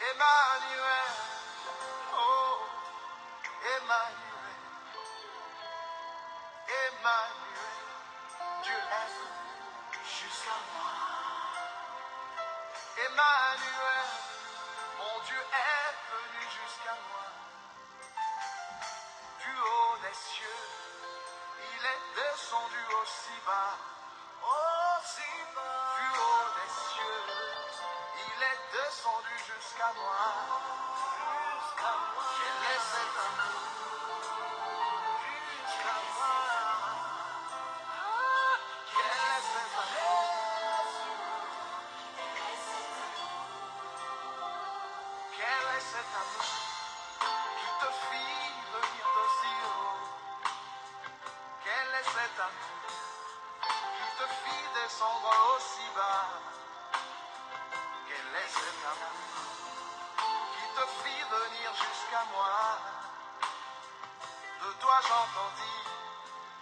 Emmanuel, oh, Emmanuel, Emmanuel, Dieu est venu jusqu'à moi. Emmanuel, mon Dieu est venu jusqu'à moi. Du haut des cieux, il est descendu aussi bas. Aussi bas. Du haut des cieux, il est descendu jusqu'à moi. Jusqu'à moi. Quel est cet amour? Jusqu'à moi. Quel est cet amour? Quel est cet amour qui te fit venir d'aussi haut? Quel est cet amour qui te fit descendre aussi bas? Quel est cet amour qui te fit venir jusqu'à moi? De toi j'entendis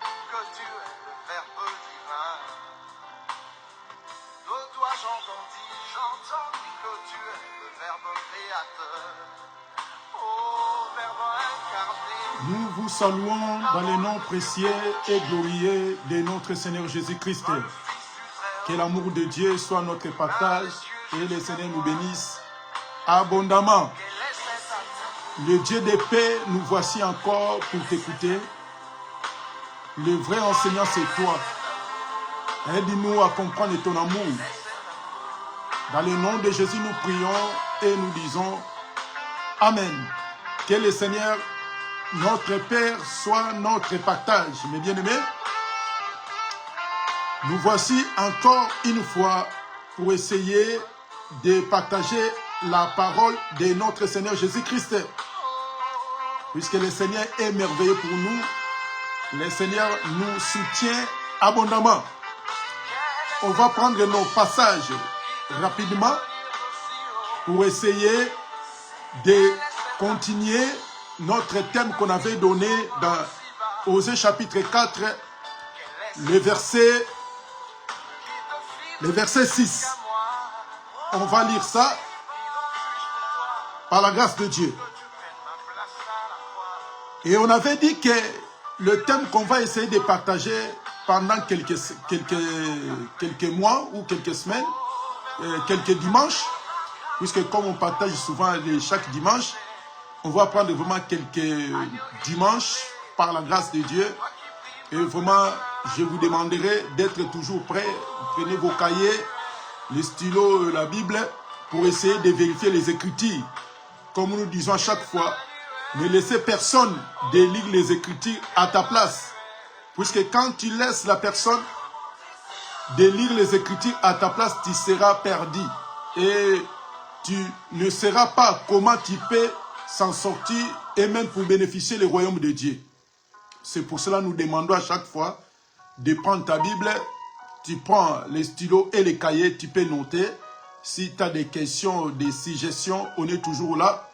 que tu es le Verbe divin. De toi j'entendis que tu es le Verbe créateur. Oh, Verbe incarné. Nous vous saluons dans le nom précieux et glorieux de notre Seigneur Jésus-Christ. Que l'amour de Dieu soit notre partage et le Seigneur nous bénisse abondamment. Le Dieu de paix, nous voici encore pour t'écouter. Le vrai enseignant, c'est toi. Aide-nous à comprendre ton amour. Dans le nom de Jésus, nous prions et nous disons Amen. Que le Seigneur, notre Père, soit notre partage. Mes bien-aimés, nous voici encore une fois pour essayer de partager la parole de notre Seigneur Jésus-Christ. Puisque le Seigneur est merveilleux pour nous, le Seigneur nous soutient abondamment. On va prendre nos passages rapidement pour essayer de continuer notre thème qu'on avait donné dans Osée chapitre 4, le verset 6. On va lire ça par la grâce de Dieu. Et on avait dit que le thème qu'on va essayer de partager pendant quelques mois ou quelques semaines, quelques dimanches, puisque comme on partage souvent chaque dimanche, on va prendre vraiment quelques dimanches par la grâce de Dieu. Et vraiment, je vous demanderai d'être toujours prêts. Prenez vos cahiers, les stylos, la Bible, pour essayer de vérifier les Écritures. Comme nous disons à chaque fois, ne laissez personne de lire les Écritures à ta place. Puisque quand tu laisses la personne de lire les Écritures à ta place, tu seras perdu. Et tu ne sauras pas comment tu peux s'en sortir et même pour bénéficier du royaume de Dieu. C'est pour cela que nous demandons à chaque fois de prendre ta Bible, tu prends les stylos et les cahiers, tu peux noter. Si tu as des questions, des suggestions, on est toujours là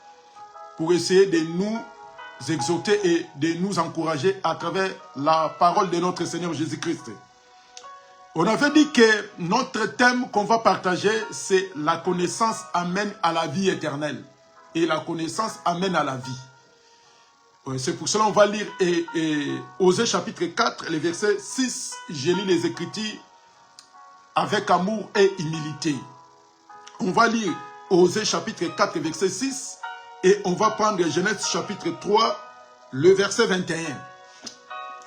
pour essayer de nous exhorter et de nous encourager à travers la parole de notre Seigneur Jésus-Christ. On avait dit que notre thème qu'on va partager, c'est la connaissance amène à la vie éternelle. Et la connaissance amène à la vie. C'est pour cela qu'on va lire Osée chapitre 4, le verset 6. Je lis les Écritures avec amour et humilité. On va lire Osée chapitre 4, verset 6. Et on va prendre Genèse chapitre 3, le verset 21.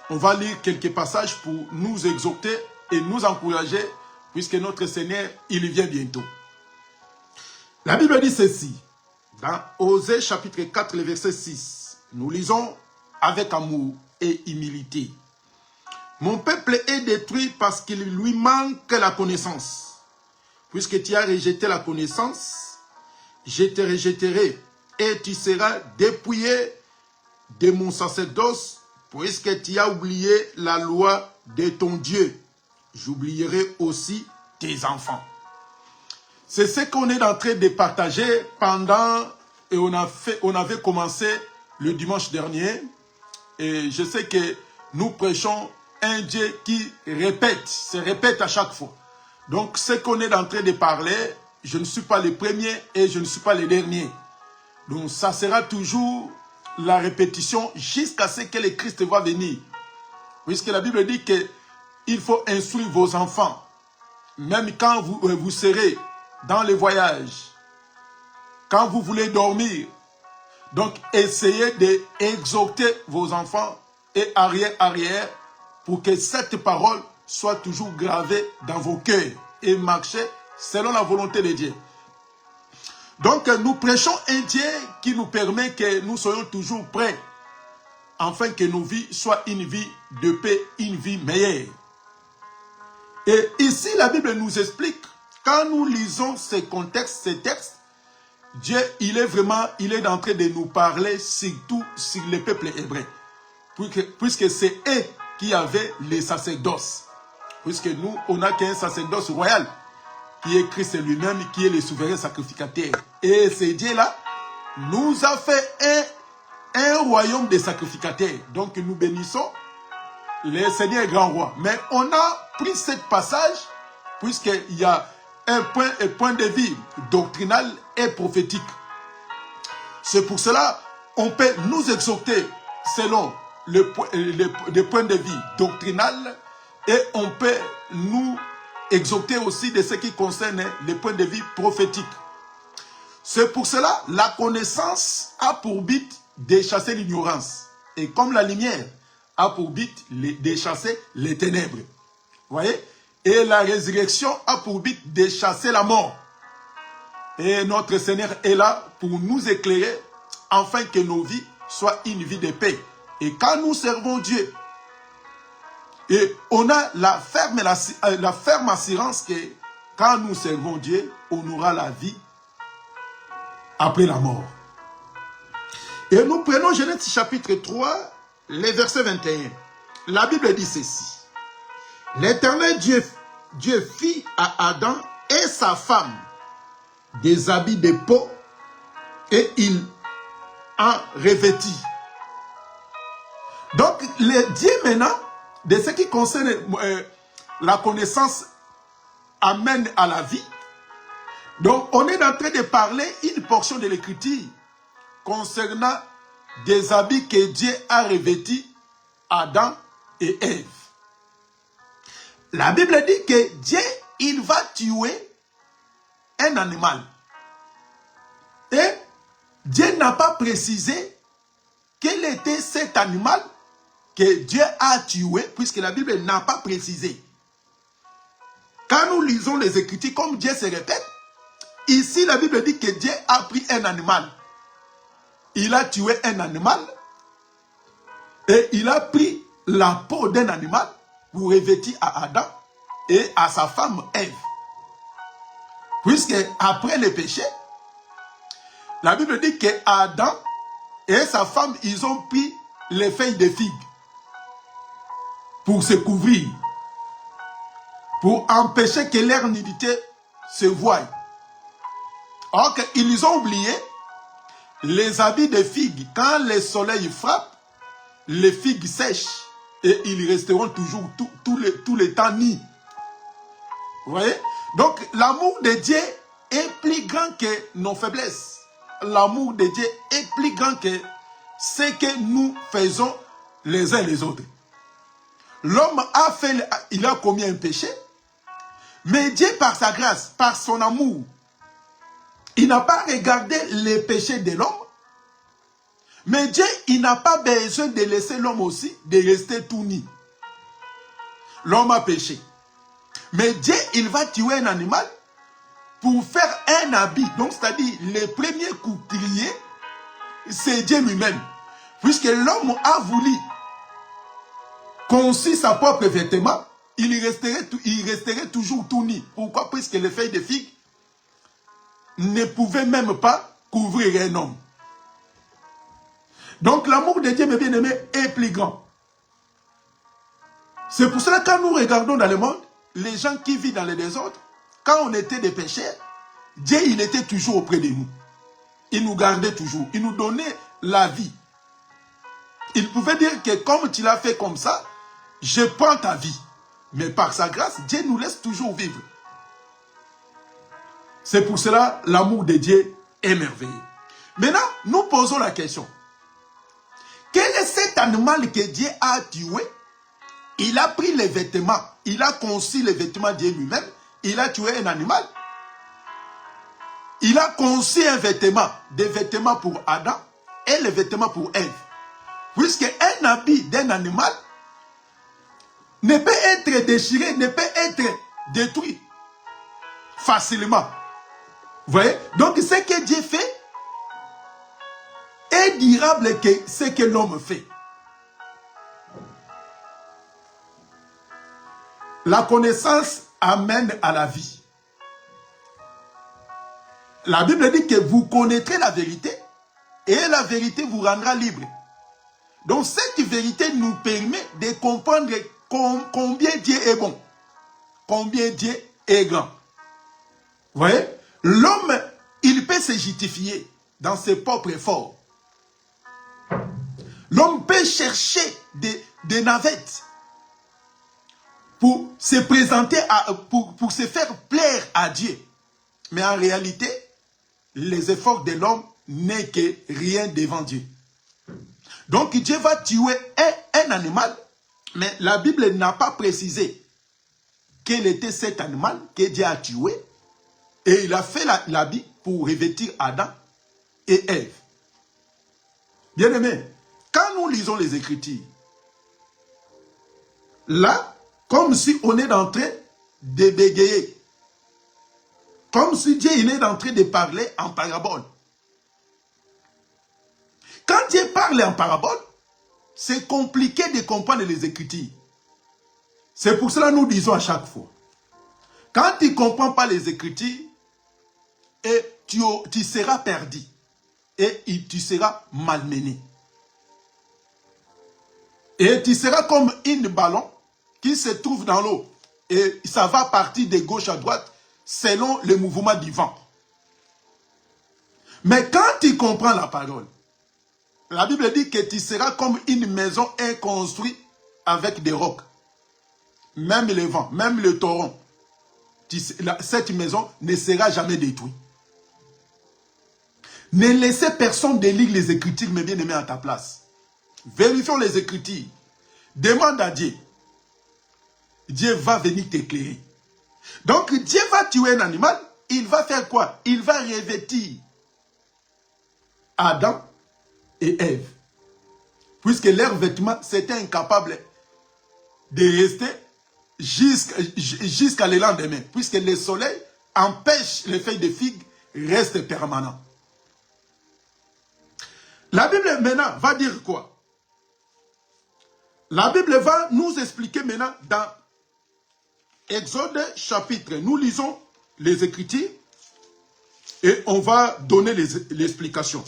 On va lire quelques passages pour nous exhorter et nous encourager, puisque notre Seigneur, il vient bientôt. La Bible dit ceci, dans Osée chapitre 4, le verset 6. Nous lisons avec amour et humilité. Mon peuple est détruit parce qu'il lui manque la connaissance. Puisque tu as rejeté la connaissance, je te rejetterai et tu seras dépouillé de mon sacerdoce, puisque tu as oublié la loi de ton Dieu. J'oublierai aussi tes enfants. C'est ce qu'on est en train de partager pendant, et on avait commencé le dimanche dernier. Et je sais que nous prêchons un Dieu qui se répète à chaque fois. Donc, ce qu'on est en train de parler, je ne suis pas le premier et je ne suis pas le dernier. Donc, ça sera toujours la répétition jusqu'à ce que le Christ va venir. Puisque la Bible dit qu'il faut instruire vos enfants. Même quand vous serez dans les voyages, quand vous voulez dormir. Donc, essayez d'exhorter vos enfants et arrière pour que cette parole soit toujours gravée dans vos cœurs et marcher selon la volonté de Dieu. Donc, nous prêchons un Dieu qui nous permet que nous soyons toujours prêts afin que nos vies soient une vie de paix, une vie meilleure. Et ici, la Bible nous explique, quand nous lisons ces contextes, ces textes, Dieu, il est en train de nous parler surtout sur le peuple hébreu. Puisque c'est eux qui avaient les sacerdoces. Puisque nous, on n'a qu'un sacerdoce royal, qui est Christ lui-même, qui est le souverain sacrificateur. Et ce Dieu-là nous a fait un royaume de sacrificateurs. Donc nous bénissons le Seigneur grand roi. Mais on a pris ce passage, puisqu'il y a un point de vue doctrinal et prophétique. C'est pour cela on peut nous exhorter selon le point de vue doctrinal et on peut nous exhorter aussi de ce qui concerne le point de vue prophétique. C'est pour cela la connaissance a pour but de chasser l'ignorance. Et comme la lumière a pour but de chasser les ténèbres. Vous voyez? Et la résurrection a pour but de chasser la mort. Et notre Seigneur est là pour nous éclairer afin que nos vies soient une vie de paix. Et quand nous servons Dieu, et on a la ferme assurance que quand nous servons Dieu, on aura la vie après la mort. Et nous prenons Genèse chapitre 3, les versets 21. La Bible dit ceci. L'Éternel Dieu fit à Adam et sa femme des habits de peau et il en revêtit. Donc, le Dieu maintenant, de ce qui concerne la connaissance, amène à la vie. Donc, on est en train de parler une portion de l'Écriture concernant des habits que Dieu a revêtis Adam et Ève. La Bible dit que Dieu, il va tuer un animal. Et Dieu n'a pas précisé quel était cet animal que Dieu a tué, puisque la Bible n'a pas précisé. Quand nous lisons les Écritures, comme Dieu se répète, ici la Bible dit que Dieu a pris un animal. Il a tué un animal et il a pris la peau d'un animal pour revêtir à Adam et à sa femme Ève. Puisque après le péché, la Bible dit que Adam et sa femme, ils ont pris les feuilles de figues pour se couvrir, pour empêcher que leur nudité se voie. Or qu'ils ont oublié les habits de figues. Quand le soleil frappe, les figues sèchent et ils resteront toujours tout le temps nus. Vous voyez? Donc l'amour de Dieu est plus grand que nos faiblesses. L'amour de Dieu est plus grand que ce que nous faisons les uns les autres. L'homme il a commis un péché, mais Dieu par sa grâce, par son amour, il n'a pas regardé les péchés de l'homme, mais Dieu, il n'a pas besoin de laisser l'homme aussi de rester tout nu. L'homme a péché. Mais Dieu, il va tuer un animal pour faire un habit. Donc, c'est-à-dire, le premier couvrier, c'est Dieu lui-même. Puisque l'homme a voulu conçu sa propre vêtement, il resterait toujours tout nu. Pourquoi? Puisque les feuilles de figues ne pouvaient même pas couvrir un homme. Donc l'amour de Dieu, mes bien-aimés, est plus grand. C'est pour cela que quand nous regardons dans le monde, les gens qui vivent dans le désordre, quand on était des pécheurs, Dieu, il était toujours auprès de nous. Il nous gardait toujours. Il nous donnait la vie. Il pouvait dire que comme tu l'as fait comme ça, je prends ta vie. Mais par sa grâce, Dieu nous laisse toujours vivre. C'est pour cela l'amour de Dieu est merveilleux. Maintenant, nous posons la question. Quel est cet animal que Dieu a tué? Il a pris les vêtements, il a conçu les vêtements de Dieu lui-même, il a tué un animal. Il a conçu un vêtement, des vêtements pour Adam et les vêtements pour Ève. Puisque un habit d'un animal ne peut être déchiré, ne peut être détruit facilement. Vous voyez? Donc ce que Dieu fait est durable que ce que l'homme fait. La connaissance amène à la vie. La Bible dit que vous connaîtrez la vérité et la vérité vous rendra libre. Donc cette vérité nous permet de comprendre combien Dieu est bon, combien Dieu est grand. Vous voyez? L'homme, il peut se justifier dans ses propres efforts. L'homme peut chercher des navettes pour se présenter, pour se faire plaire à Dieu. Mais en réalité, les efforts de l'homme n'est que rien devant Dieu. Donc Dieu va tuer un animal, mais la Bible n'a pas précisé quel était cet animal que Dieu a tué. Et il a fait l'habit pour revêtir Adam et Ève. Bien-aimés, quand nous lisons les Écritures, là, comme si on est en train de bégayer, comme si Dieu il est en train de parler en parabole. Quand Dieu parle en parabole, c'est compliqué de comprendre les Écritures. C'est pour cela que nous disons à chaque fois, quand tu ne comprends pas les Écritures, et tu seras perdu et tu seras malmené. Et tu seras comme un ballon qui se trouve dans l'eau et ça va partir de gauche à droite selon le mouvement du vent. Mais quand tu comprends la parole, la Bible dit que tu seras comme une maison construite avec des rocs. Même le vent, même le torrent, cette maison ne sera jamais détruite. Ne laissez personne de lire les Écritures, mes bien-aimés, à ta place. Vérifions les Écritures. Demande à Dieu. Dieu va venir t'éclairer. Donc, Dieu va tuer un animal. Il va faire quoi? Il va revêtir Adam et Ève. Puisque leurs vêtements, c'était incapable de rester jusqu'à le lendemain. Puisque le soleil empêche les feuilles de figues restent permanentes. La Bible maintenant va dire quoi? La Bible va nous expliquer maintenant dans Exode chapitre. Nous lisons les Écritures et on va donner l'explication.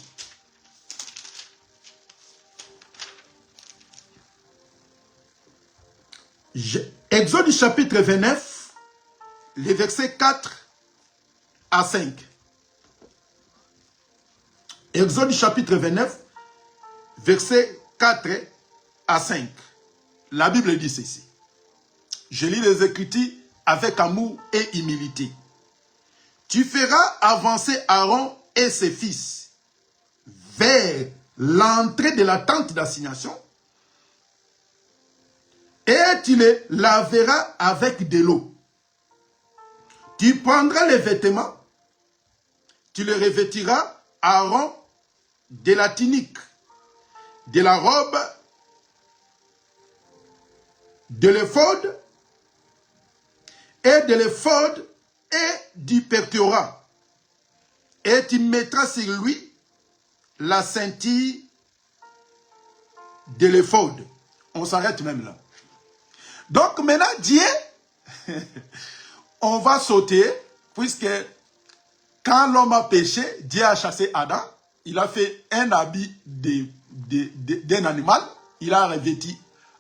Exode chapitre 29, les versets 4 à 5. Exode chapitre 29, versets 4 à 5. La Bible dit ceci. Je lis les Écritures avec amour et humilité. Tu feras avancer Aaron et ses fils vers l'entrée de la tente d'assignation et tu les laveras avec de l'eau. Tu prendras les vêtements, tu les revêtiras Aaron de la tunique, de la robe, de l'éphod et de l'éphod et du pectorat. Et tu mettras sur lui la ceinture de l'éphod. On s'arrête même là. Donc maintenant, Dieu, on va sauter, puisque quand l'homme a péché, Dieu a chassé Adam, il a fait un habit d'un animal, il a revêtu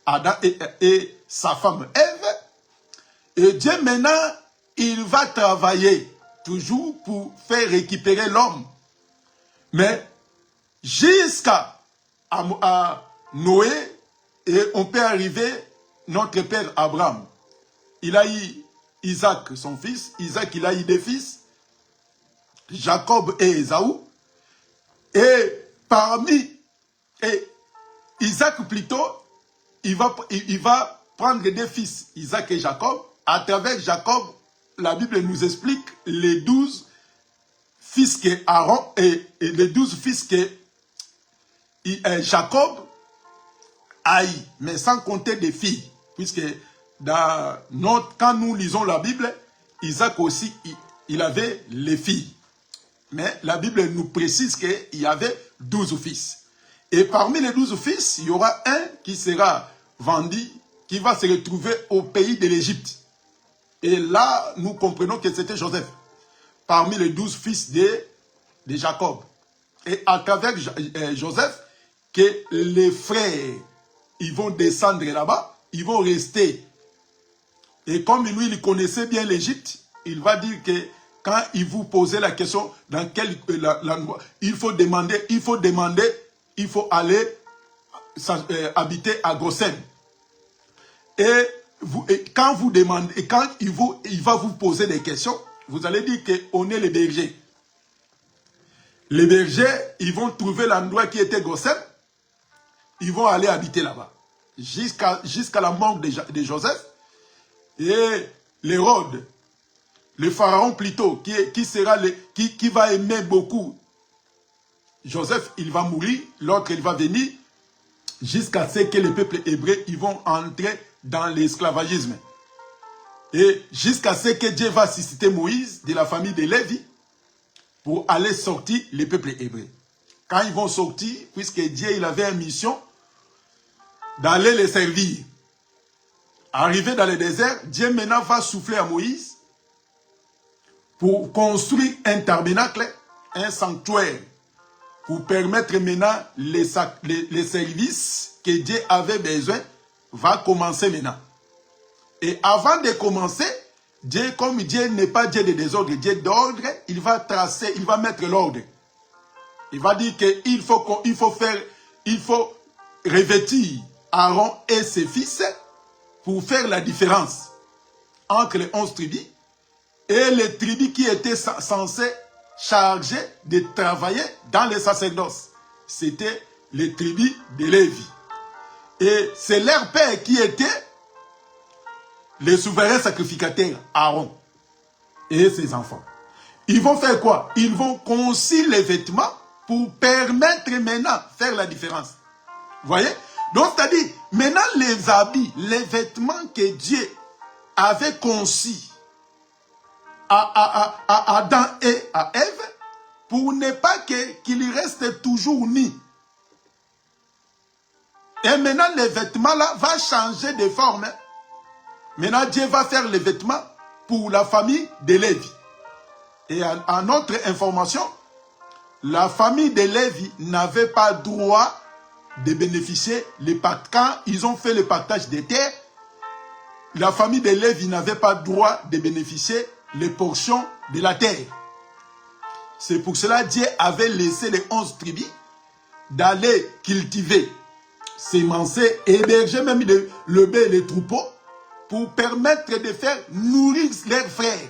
Adam et sa femme Ève. Et Dieu maintenant, il va travailler toujours pour faire récupérer l'homme. Mais jusqu'à Noé, et on peut arriver, notre père Abraham. Il a eu Isaac, son fils. Isaac, il a eu des fils, Jacob et Ésaü. Et parmi Isaac plutôt, il va prendre des fils, Isaac et Jacob. À travers Jacob, la Bible nous explique les 12 fils que Aaron et les 12 fils que Jacob a eu, mais sans compter des filles. Puisque quand nous lisons la Bible, Isaac aussi, il avait les filles. Mais la Bible nous précise qu'il y avait 12 fils. Et parmi les 12 fils, il y aura un qui sera vendu, qui va se retrouver au pays de l'Égypte. Et là, nous comprenons que c'était Joseph, parmi les 12 fils de Jacob. Et à travers Joseph, que les frères, ils vont descendre là-bas, ils vont rester. Et comme lui, il connaissait bien l'Égypte, il va dire que quand il vous posait la question dans quel il faut demander, il faut aller habiter à Goshen. Et quand vous demandez, et quand il va vous poser des questions, vous allez dire qu'on est les bergers. Les bergers, ils vont trouver l'endroit qui était Goshen, ils vont aller habiter là-bas. Jusqu'à la mort de Joseph. Et l'Hérode, le pharaon plutôt, qui va aimer beaucoup Joseph, il va mourir, l'autre il va venir, jusqu'à ce que les peuples hébreux ils vont entrer dans l'esclavagisme. Et jusqu'à ce que Dieu va susciter Moïse de la famille de Lévi pour aller sortir les peuples hébreux. Quand ils vont sortir, puisque Dieu il avait une mission d'aller les servir. Arrivé dans le désert, Dieu maintenant va souffler à Moïse pour construire un tabernacle, un sanctuaire, pour permettre maintenant les services que Dieu avait besoin, va commencer maintenant. Et avant de commencer, Dieu, comme Dieu n'est pas Dieu de désordre, Dieu d'ordre, il va tracer, il va mettre l'ordre. Il va dire qu'il faut revêtir Aaron et ses fils pour faire la différence entre les 11 tribus et les tribus qui étaient censées chargées de travailler dans les sacerdoces. C'était les tribus de Lévi. Et c'est leur père qui était le souverain sacrificateur, Aaron, et ses enfants. Ils vont faire quoi? Ils vont conçuire les vêtements pour permettre maintenant de faire la différence. Vous voyez? Donc, c'est-à-dire, maintenant les habits, les vêtements que Dieu avait conçus à Adam et à Ève, pour ne pas qu'il reste toujours nus. Et maintenant, les vêtements-là vont changer de forme. Maintenant, Dieu va faire les vêtements pour la famille de Lévi. Et en autre information, la famille de Lévi n'avait pas droit de bénéficier quand ils ont fait le partage des terres. La famille de Lévi n'avait pas droit de bénéficier les portions de la terre. C'est pour cela que Dieu avait laissé les 11 tribus d'aller cultiver, sémencer, héberger même le blé et les troupeaux pour permettre de faire nourrir leurs frères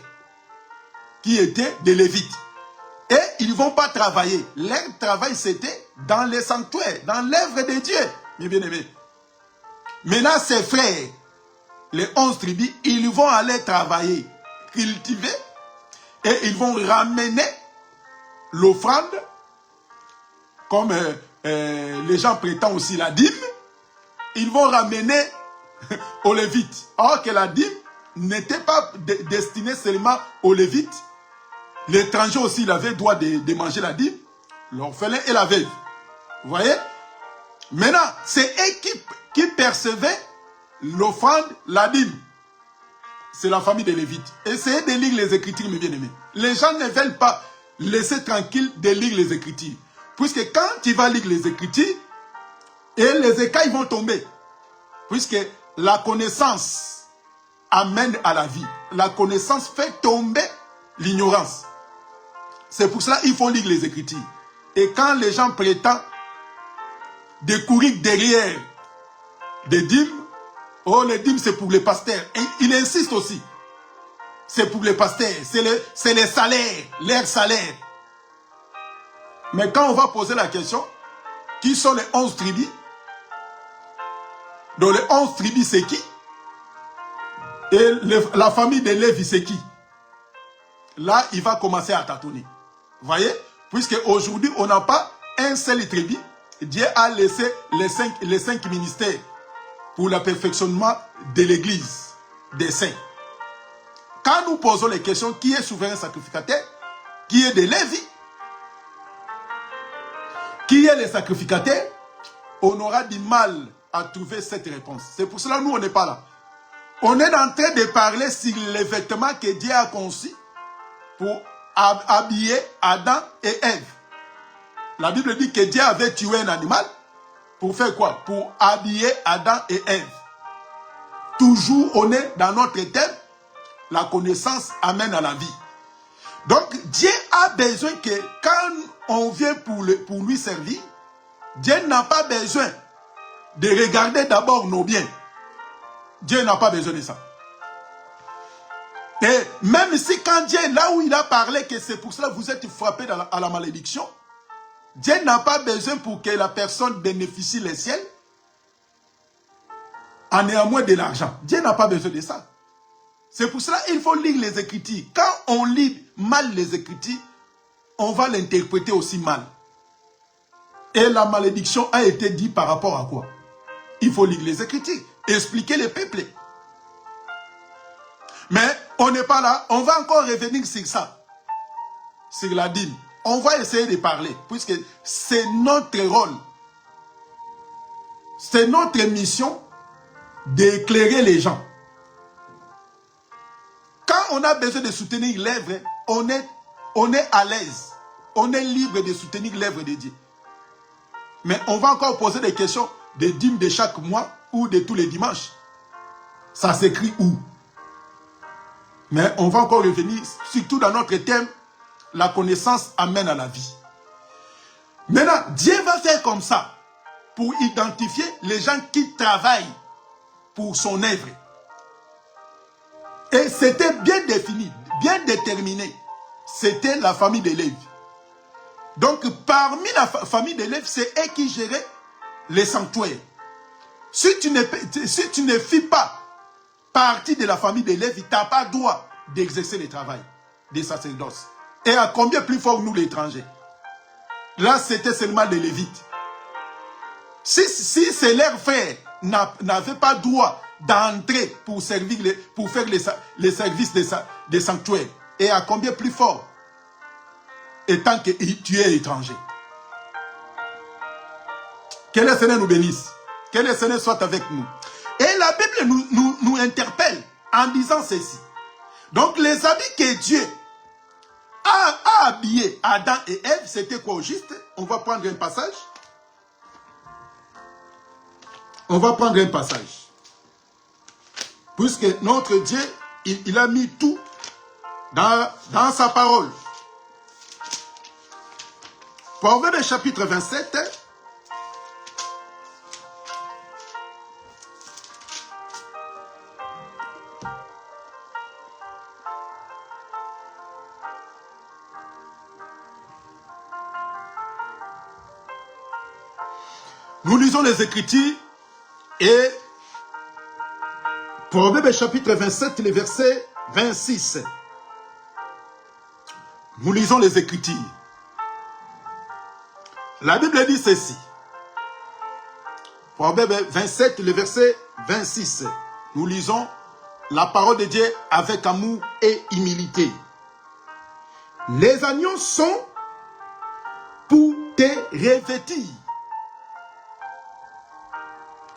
qui étaient des Lévites. Et ils ne vont pas travailler. Leur travail, c'était dans les sanctuaires, dans l'œuvre de Dieu, mes bien-aimés. Maintenant, ces frères, les 11 tribus, ils vont aller travailler, cultiver, et ils vont ramener l'offrande, comme les gens prétendent aussi la dîme, ils vont ramener aux Lévites. Or que la dîme n'était pas destinée seulement aux Lévites. L'étranger aussi, il avait droit de manger la dîme, l'orphelin et la veuve. Vous voyez? Maintenant, c'est eux qui percevaient l'offrande, la dîme. C'est la famille des Lévites. Essayez de lire les Écritures, mes bien-aimés. Les gens ne veulent pas laisser tranquille de lire les Écritures. Puisque quand tu vas lire les Écritures, et les écailles vont tomber. Puisque la connaissance amène à la vie. La connaissance fait tomber l'ignorance. C'est pour cela qu'il faut lire les Écritures. Et quand les gens prétendent de courir derrière des dîmes. Oh, les dîmes, c'est pour les pasteurs. Et il insiste aussi. C'est pour les pasteurs. C'est les salaires, leurs salaires. Mais quand on va poser la question, qui sont les 11 tribus? Donc les 11 tribus, c'est qui? Et la famille de Lévi, c'est qui? Là, il va commencer à tâtonner. Vous voyez? Puisque aujourd'hui, on n'a pas un seul tribu. Dieu a laissé les cinq ministères pour le perfectionnement de l'église des saints. Quand nous posons les questions, qui est souverain sacrificateur? Qui est de Lévi? Qui est le sacrificateur? On aura du mal à trouver cette réponse. C'est pour cela que nous, on n'est pas là. On est en train de parler sur les vêtements que Dieu a conçus pour habiller Adam et Ève. La Bible dit que Dieu avait tué un animal. Pour faire quoi? Pour habiller Adam et Ève. Toujours, on est dans notre thème. La connaissance amène à la vie. Donc, Dieu a besoin que quand on vient pour lui servir, Dieu n'a pas besoin de regarder d'abord nos biens. Dieu n'a pas besoin de ça. Et même si quand Dieu, là où il a parlé que c'est pour cela que vous êtes frappés à la malédiction, Dieu n'a pas besoin pour que la personne bénéficie les ciels en néanmoins de l'argent. Dieu n'a pas besoin de ça. C'est pour cela qu'il faut lire les Écritures. Quand on lit mal les Écritures, on va l'interpréter aussi mal. Et la malédiction a été dite par rapport à quoi? Il faut lire les Écritures, expliquer les peuples. Mais on n'est pas là, on va encore revenir sur ça, sur la dîme. On va essayer de parler, puisque c'est notre rôle. C'est notre mission d'éclairer les gens. Quand on a besoin de soutenir l'œuvre, on est à l'aise. On est libre de soutenir l'œuvre de Dieu. Mais on va encore poser des questions de dîmes de chaque mois ou de tous les dimanches. Ça s'écrit où? Mais on va encore revenir, surtout dans notre thème, la connaissance amène à la vie. Maintenant, Dieu va faire comme ça pour identifier les gens qui travaillent pour son œuvre. Et c'était bien défini, bien déterminé. C'était la famille de Lévi. Donc, parmi la famille de Lévi, c'est eux qui géraient les sanctuaires. Si tu ne fais pas partie de la famille de Lévi, tu n'as pas droit d'exercer le travail des sacerdoces. Et à combien plus fort nous, les étrangers? Là, c'était seulement les Lévites. Si c'est leurs frères n'avaient pas droit d'entrer pour servir pour faire les services des sanctuaires, et à combien plus fort étant que tu es étranger. Que le Seigneur nous bénisse. Que le Seigneur soit avec nous. Et la Bible nous interpelle en disant ceci. Donc les habits que Dieu a habillés Adam et Ève, c'était quoi au juste? On va prendre un passage. On va prendre un passage. Puisque notre Dieu, il a mis tout dans sa parole. Proverbe chapitre 27. Nous lisons les Écritures et Proverbe chapitre 27, le verset 26. Nous lisons les Écritures. La Bible dit ceci. Proverbe 27, le verset 26. Nous lisons la parole de Dieu avec amour et humilité. Les agneaux sont pour te revêtir.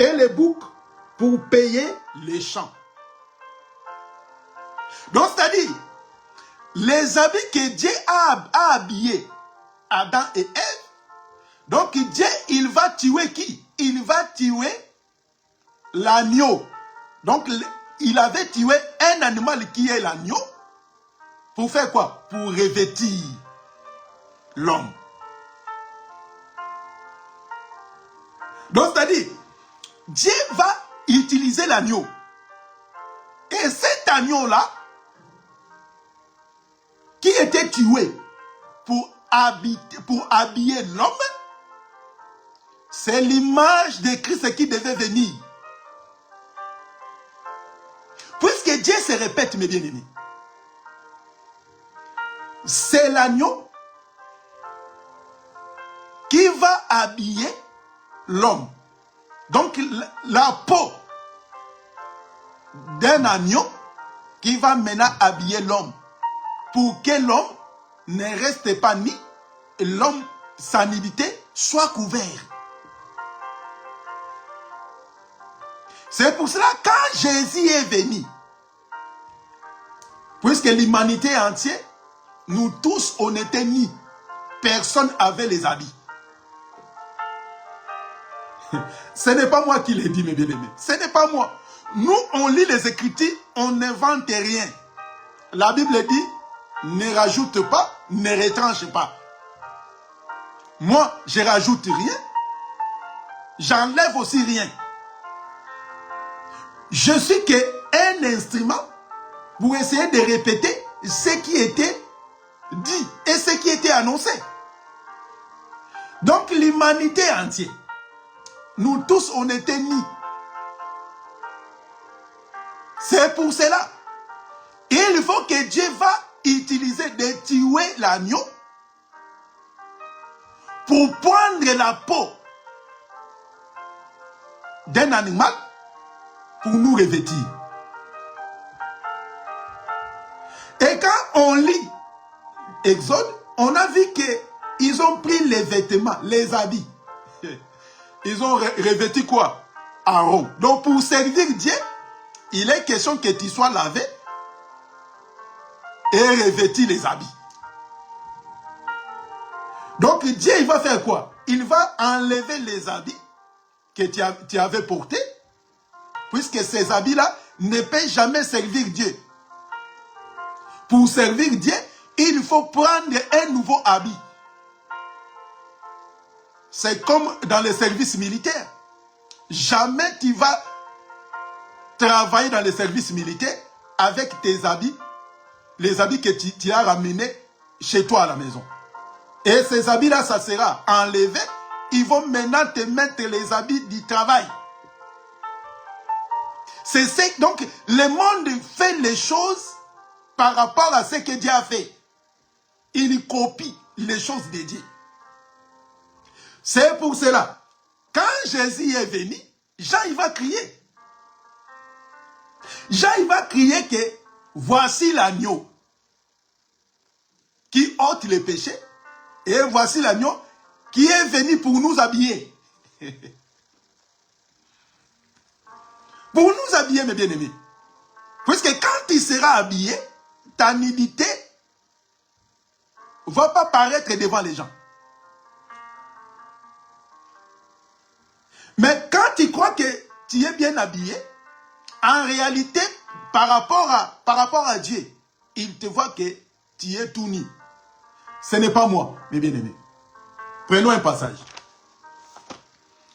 Et les boucs pour payer les champs. Donc, c'est-à-dire, les habits que Dieu a habillés Adam et Ève, donc Dieu, il va tuer qui? Il va tuer l'agneau. Donc, il avait tué un animal qui est l'agneau. Pour faire quoi? Pour revêtir l'homme. Donc, c'est-à-dire, Dieu va utiliser l'agneau. Et cet agneau-là, qui était tué pour habiller l'homme, c'est l'image de Christ qui devait venir. Puisque Dieu se répète, mes bien-aimés, c'est l'agneau qui va habiller l'homme. Donc, la peau d'un agneau qui va maintenant habiller l'homme pour que l'homme ne reste pas nu, l'homme, sa nudité, soit couvert. C'est pour cela, quand Jésus est venu, puisque l'humanité entière, nous tous, on était nus, personne n'avait les habits. Ce n'est pas moi qui l'ai dit, mes bien-aimés. Ce n'est pas moi. Nous, on lit les Écritures, on n'invente rien. La Bible dit, ne rajoute pas, ne retranche pas. Moi, je rajoute rien. J'enlève aussi rien. Je suis qu'un instrument pour essayer de répéter ce qui était dit et ce qui était annoncé. Donc, l'humanité entière, nous tous, on était nus. C'est pour cela. Et il faut que Dieu va utiliser de tuer l'agneau pour prendre la peau d'un animal pour nous revêtir. Et quand on lit Exode, on a vu qu'ils ont pris les vêtements, les habits. Ils ont revêtu quoi? Aaron. Donc pour servir Dieu, il est question que tu sois lavé et revêtir les habits. Donc Dieu, il va faire quoi? Il va enlever les habits que tu avais portés, puisque ces habits-là ne peuvent jamais servir Dieu. Pour servir Dieu, il faut prendre un nouveau habit. C'est comme dans les services militaires. Jamais tu vas travailler dans les services militaires avec tes habits, les habits que tu as ramenés chez toi à la maison. Et ces habits-là, ça sera enlevé. Ils vont maintenant te mettre les habits du travail. Donc, le monde fait les choses par rapport à ce que Dieu a fait. Il copie les choses de Dieu. C'est pour cela, quand Jésus est venu, Jean il va crier. Jean il va crier que voici l'agneau qui ôte les péchés et voici l'agneau qui est venu pour nous habiller. Pour nous habiller, mes bien-aimés. Puisque quand il sera habillé, ta nudité ne va pas paraître devant les gens. Mais quand tu crois que tu es bien habillé, en réalité, par rapport à Dieu, il te voit que tu es tout nu. Ce n'est pas moi, mes bien-aimés. Prenons un passage.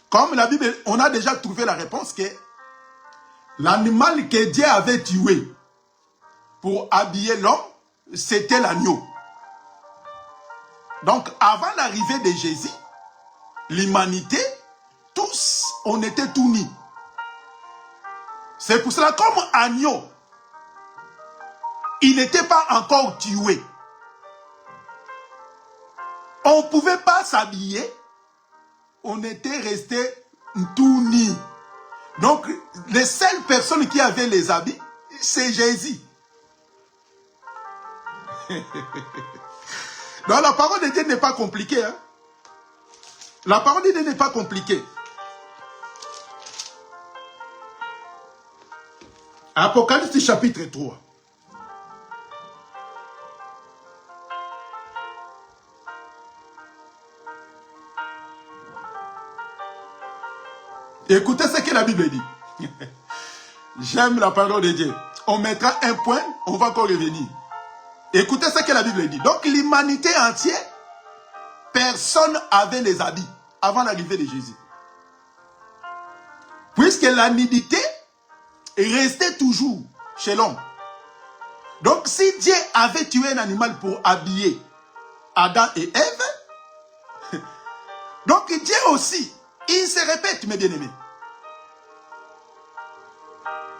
Comme la Bible, on a déjà trouvé la réponse que l'animal que Dieu avait tué pour habiller l'homme, c'était l'agneau. Donc, avant l'arrivée de Jésus, l'humanité, tous, on était tout nus. C'est pour cela, comme agneau, il n'était pas encore tué. On ne pouvait pas s'habiller. On était resté tout nus. Donc, les seules personnes qui avaient les habits, c'est Jésus. Donc, la parole de Dieu n'est pas compliquée. Hein? La parole de Dieu n'est pas compliquée. Apocalypse chapitre 3. Écoutez ce que la Bible dit. J'aime la parole de Dieu. On mettra un point, on va encore revenir. Écoutez ce que la Bible dit. Donc l'humanité entière, personne n'avait les habits avant l'arrivée de Jésus. Puisque la nudité restait toujours chez l'homme. Donc si Dieu avait tué un animal pour habiller Adam et Ève, donc Dieu aussi, il se répète, mes bien-aimés.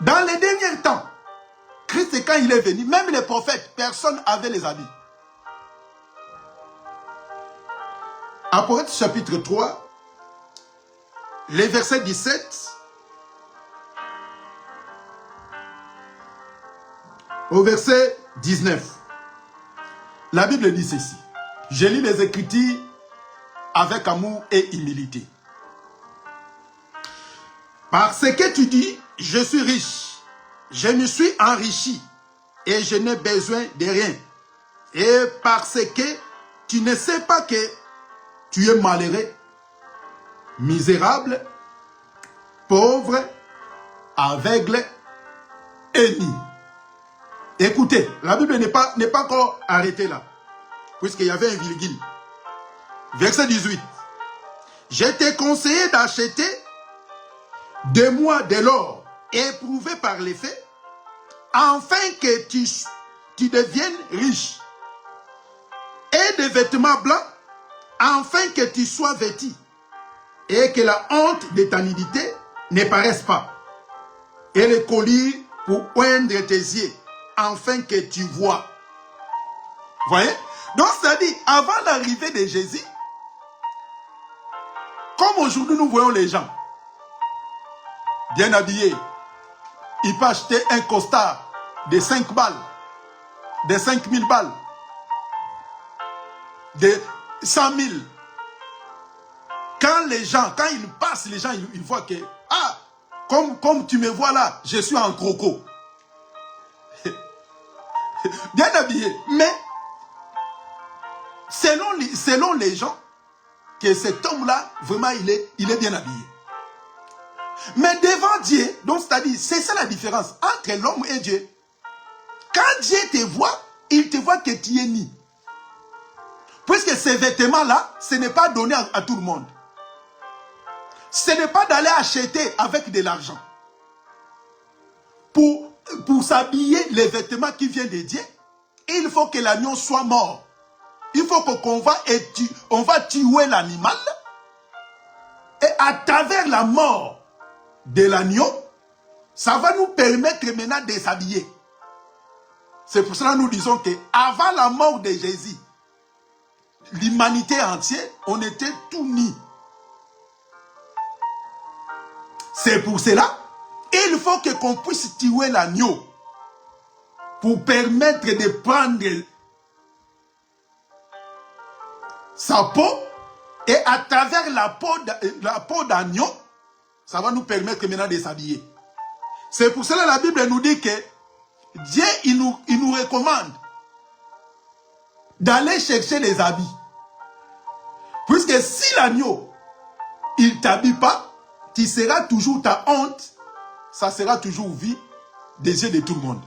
Dans les derniers temps, Christ, quand il est venu, même les prophètes, personne n'avait les habits. Apocalypse chapitre 3, les versets 17 au verset 19. La Bible dit ceci. Je lis les Écritures avec amour et humilité. Parce que tu dis, je suis riche, je me suis enrichi et je n'ai besoin de rien. Et parce que tu ne sais pas que tu es malheureux, misérable, pauvre, aveugle et nu. Écoutez, la Bible n'est pas encore arrêtée là, puisqu'il y avait un virgule. Verset 18. Je t'ai conseillé d'acheter de moi de l'or éprouvé par les faits, afin que tu deviennes riche, et des vêtements blancs, afin que tu sois vêtu, et que la honte de ta nudité ne paraisse pas, et le collier pour oindre tes yeux, afin que tu vois. Voyez? Donc, c'est-à-dire, avant l'arrivée de Jésus, comme aujourd'hui nous voyons les gens, bien habillés, il peut acheter un costard de 5 balles, de 5000 balles, de 100 000. Quand ils passent, les gens, ils voient que, ah, comme tu me vois là, je suis en croco. Bien habillé. Mais, selon les gens, que cet homme-là, vraiment, il est bien habillé. Mais devant Dieu, donc c'est-à-dire, c'est ça la différence entre l'homme et Dieu. Quand Dieu te voit, il te voit que tu es nu. Puisque ces vêtements-là, ce n'est pas donné à tout le monde. Ce n'est pas d'aller acheter avec de l'argent. Pour s'habiller les vêtements qui viennent de Dieu, il faut que l'agneau soit mort. Il faut qu'on va tuer l'animal. Et à travers la mort de l'agneau, ça va nous permettre maintenant de s'habiller. C'est pour cela que nous disons qu'avant la mort de Jésus, l'humanité entière, on était tout nus. C'est pour cela, il faut qu'on puisse tuer l'agneau pour permettre de prendre sa peau et à travers la peau d'agneau, ça va nous permettre maintenant de s'habiller. C'est pour cela que la Bible nous dit que Dieu, il nous recommande d'aller chercher les habits. Puisque si l'agneau, il ne t'habille pas, tu seras toujours ta honte, ça sera toujours vu des yeux de tout le monde.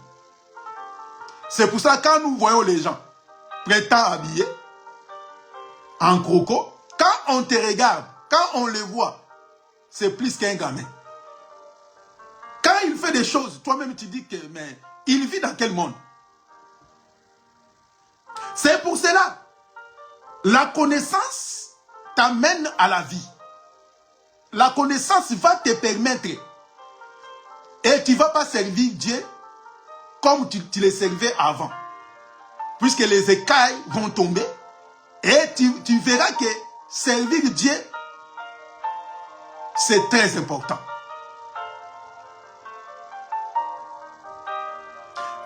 C'est pour ça que quand nous voyons les gens prétendent habillés, en croco, quand on te regarde, quand on les voit, c'est plus qu'un gamin. Quand il fait des choses, toi-même tu dis que, mais il vit dans quel monde? C'est pour cela, la connaissance t'amène à la vie. La connaissance va te permettre, et tu ne vas pas servir Dieu comme tu le servais avant. Puisque les écailles vont tomber, et tu verras que servir Dieu, c'est très important.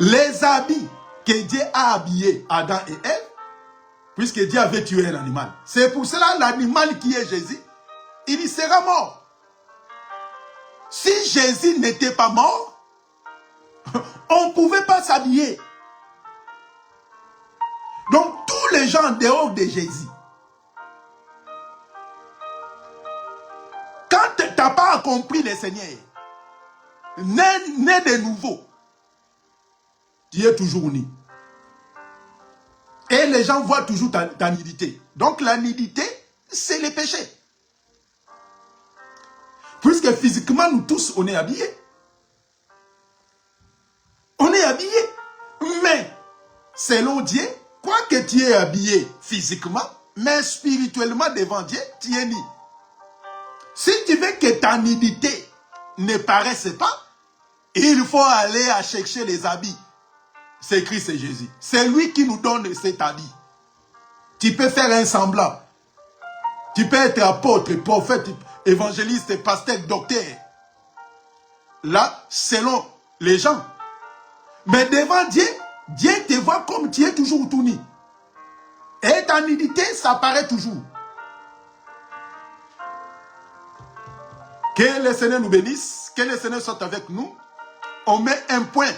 Les habits que Dieu a habillés Adam et Ève, puisque Dieu avait tué un animal. C'est pour cela l'animal qui est Jésus, il y sera mort. Si Jésus n'était pas mort, on ne pouvait pas s'habiller. Donc tous les gens en dehors de Jésus, quand tu n'as pas compris le Seigneur, né de nouveau, tu es toujours nu. Et les gens voient toujours ta nudité. Donc la nudité, c'est le péché. Puisque physiquement, nous tous, on est habillés. On est habillés. Mais, selon Dieu, quoi que tu es habillé physiquement, mais spirituellement devant Dieu, tu es nu. Si tu veux que ta nudité ne paraisse pas, il faut aller à chercher les habits. C'est Christ et Jésus. C'est lui qui nous donne cet habit. Tu peux faire un semblant. Tu peux être apôtre, prophète, évangéliste, pasteur, docteur. Là, selon les gens. Mais devant Dieu, Dieu te voit comme tu es toujours tout nu. Et ta nudité, ça paraît toujours. Que le Seigneur nous bénisse, que le Seigneur soit avec nous. On met un point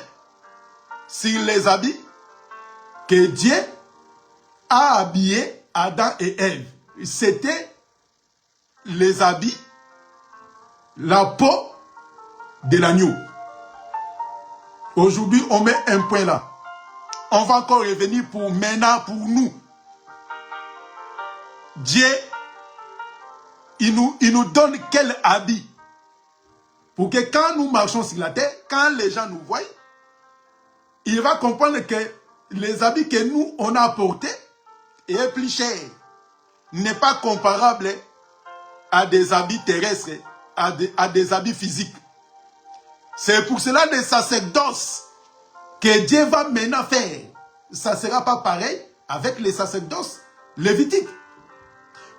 sur les habits que Dieu a habillé Adam et Ève. C'était les habits, la peau de l'agneau. Aujourd'hui, on met un point là. On va encore revenir pour maintenant, pour nous. Dieu, il nous donne quel habit? Pour que quand nous marchons sur la terre, quand les gens nous voient, il va comprendre que les habits que nous, on a portés est plus cher. N'est pas comparable à des habits terrestres, à des habits physiques. C'est pour cela des sacerdoces que Dieu va maintenant faire. Ça ne sera pas pareil avec les sacerdoces lévitiques.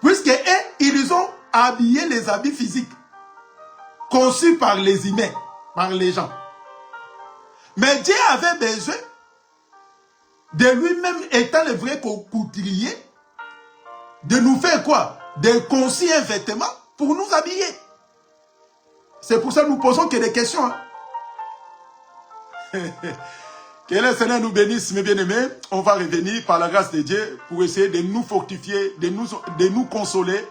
Puisque ils ont habillé les habits physiques conçus par les humains, par les gens. Mais Dieu avait besoin de lui-même, étant le vrai couturier, de nous faire quoi? De conçu un vêtement pour nous habiller. C'est pour ça que nous posons que des questions. Hein? Que le Seigneur nous bénisse, mes bien-aimés. On va revenir par la grâce de Dieu pour essayer de nous fortifier, de nous consoler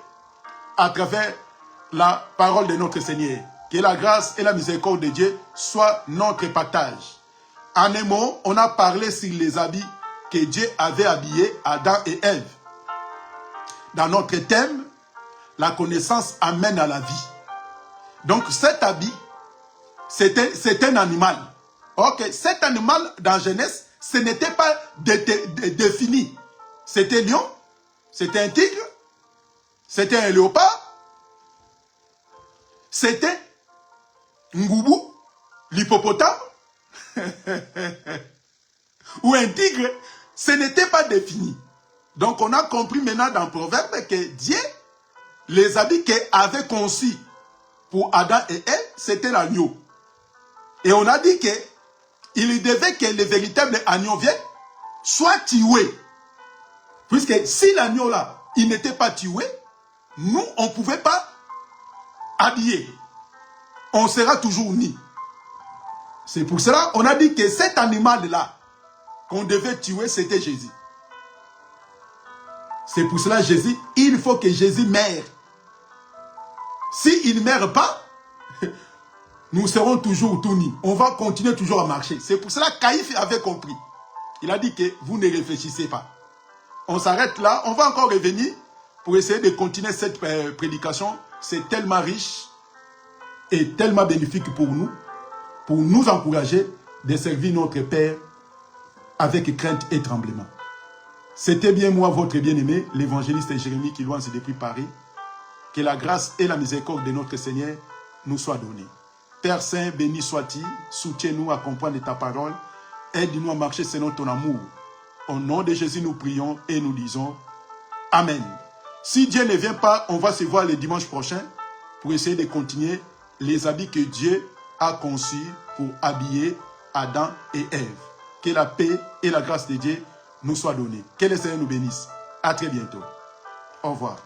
à travers la parole de notre Seigneur. Que la grâce et la miséricorde de Dieu soient notre partage. En un mot, on a parlé sur les habits que Dieu avait habillés Adam et Ève. Dans notre thème, la connaissance amène à la vie. Donc cet habit, c'est un animal. Ok, cet animal dans Genèse, ce n'était pas défini. C'était lion, c'était un tigre, c'était un léopard, c'était ngoubou, l'hippopotame, ou un tigre. Ce n'était pas défini. Donc on a compris maintenant dans le proverbe que Dieu, les habits qu'il avait conçus pour Adam et Ève, c'était l'agneau. Et on a dit que il devait que le véritable agneau vienne, soit tué. Puisque si l'agneau là, il n'était pas tué, nous, on ne pouvait pas habiller. On sera toujours nus. C'est pour cela qu'on a dit que cet animal-là, qu'on devait tuer, c'était Jésus. C'est pour cela Jésus, il faut que Jésus meure. S'il ne meurt pas, nous serons toujours tout nus. On va continuer toujours à marcher. C'est pour cela que Caïphe avait compris. Il a dit que vous ne réfléchissez pas. On s'arrête là. On va encore revenir pour essayer de continuer cette prédication. C'est tellement riche et tellement bénéfique pour nous encourager de servir notre Père avec crainte et tremblement. C'était bien moi, votre bien-aimé, l'évangéliste Jérémie qui loin depuis Paris. Que la grâce et la miséricorde de notre Seigneur nous soient données. Père Saint, béni sois-tu, soutiens-nous à comprendre ta parole, aide-nous à marcher selon ton amour. Au nom de Jésus, nous prions et nous disons Amen. Si Dieu ne vient pas, on va se voir le dimanche prochain pour essayer de continuer les habits que Dieu a conçus pour habiller Adam et Ève. Que la paix et la grâce de Dieu nous soient données. Que le Seigneur nous bénisse. À très bientôt. Au revoir.